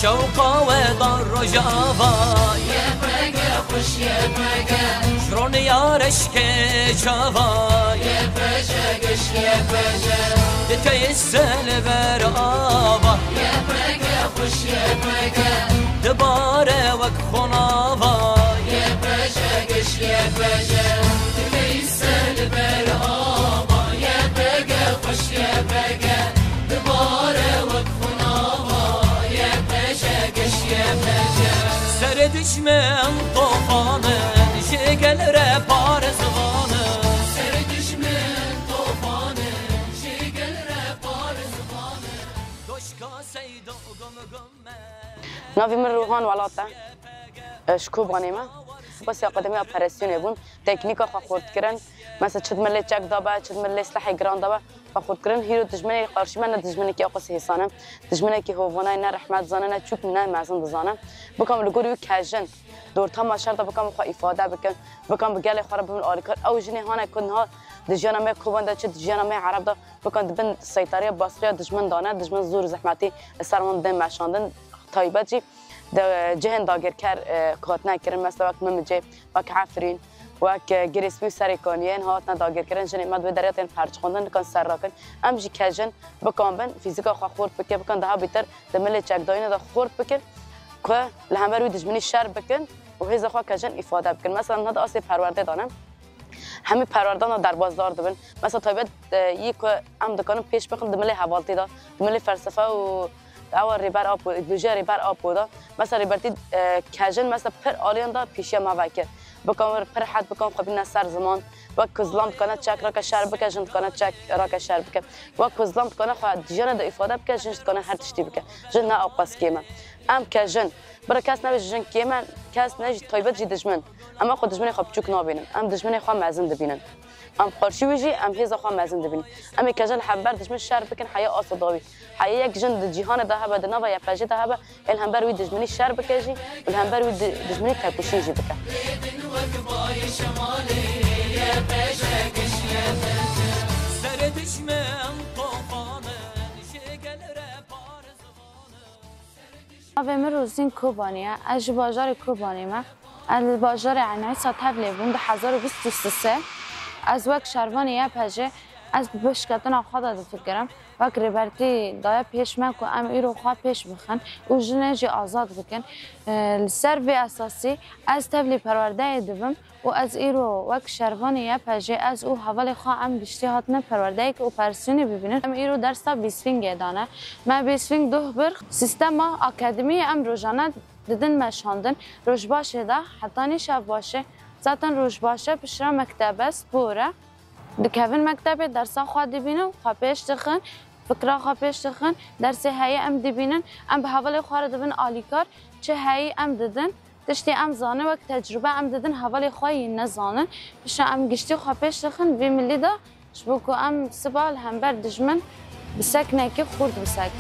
شوقا ودار رجاوا يبقى خوش يبقى شرون يارش كجاوا يبقى دتيسل برابا يبقى خوش يبقى دباره وك خناوا يبقى تكيسل برابا يبقى خوش يبقى دباره وكفناوا يبقى سر دشمن طوفانه شگل رپار زبانه سر دشمن طوفانه شگل رپار زبانه دوشکا سیدو گم گمه ناوی من روحان ولاته شکو بانیمه بس قدمی اپراسیون بون تکنیکا خورد کردن مثلا چند ملی چک دابه چند ملی سلاح گران دابه خورد کردن هیرو دشمنی قارشی من دشمنی که آقا حسانه دشمنی که هوونای نه رحمت زانه نه چوک نه مازن دزانه بکام لگوری کاجن دورتا ما شرط بکام خو ifade بکام بگل خراب بمن آریکار او جنی هانا کنها دجانا می کوبنده چه دجانا می عرب دا بکام دبن سیطره باسری دشمن دانه دشمن زور زحمتی سرمان دم مشاندن تایبتی جهن داگر کر کاتنا کرن مثلا وقت ممجه وقت عفرین وقت گریسپی سریکانیان هات نداگر کردن جنی مد به دریات این پرچ خوندن کن سر راکن امجی کجن بکام بن فیزیکا خورد بکن بکن ده بیتر دمل چک داینه ده خورد بکن که لهمه روی دشمنی شر بکن و هیز خوا کجن ifade بکن مثلا هاد آسی پرورده دانم همه پروردان در بازدار دبن مثلا تایبت یک ام دکانم پیش بخون دمل حوالتی دا دمل فلسفه و اول ریبر آب بود دوجه ریبر آب بود مثلا ریبرتی کجن مثلا پر آلیان دا پیشی ما وکر بکام پر حد بکام قبل نصر زمان وقت کزلام کنه چک را کشر بکه جن کنه چک را کشر بکه وقت کزلام کنه خواهد جن دا ifade بکه جن کنه هر تشتی بکه جن نه آقاس کیمه ام کجن برای کس نبیش جن کیمه کس نج تایبت جی دشمن اما خود دشمنی خواب چوک نابینن ام دشمنی خواب مزن دبینن ام قارشی ویجی ام هیز خواب مزن دبین ام کجن حبر دشمن شر بکن حیا آسوداوی حیا یک جن جهان ده هبه دنا و یا پاجی ده هبه الهم بر وی دشمنی شر بکجی الهم بر وی دشمنی کپوشی جی بکه سر دشمن طوفانه شگل رپار زبانه ناوی من روزین کوبانیه از بازار کوبانیمه از بازار عنایسا تبلی بوند 1023 از وقت شروانیه پجه از بشکتن خود داد فکرم وقت ریبرتی دایا پیش من که ام ایرو خواه پیش بخن و جنجی آزاد بکن سر به اساسی از تبلی پرورده دوم و از ایرو وقت شروانیه پجه از او حوالی خواه ام گشتی هاتنه پرورده که اپراسیونی ببینن ام ایرو درستا بیسفینگ دانه من بیسفینگ دو برخ سیستم اکادمی ام روزانه دیدن مشاندن روش باشه ده حتی نیشب باشه ذاتن روش باشه پشرا مکتب است بوره دکوین مکتب درس خواهد بینم خواه پیش دخن فکر خواه پیش دخن درس هایی ام دبینن ام به حوالی خواه دبن آلیکار چه هایی ام ددن تشتی ام زانه وقت تجربه ام ددن حوالی خواهی نزانن پشرا ام گشتی خواه پیش دخن وی ملی دا شبکو ام سبال هم بر دجمن بسکنه که خورد بسکنه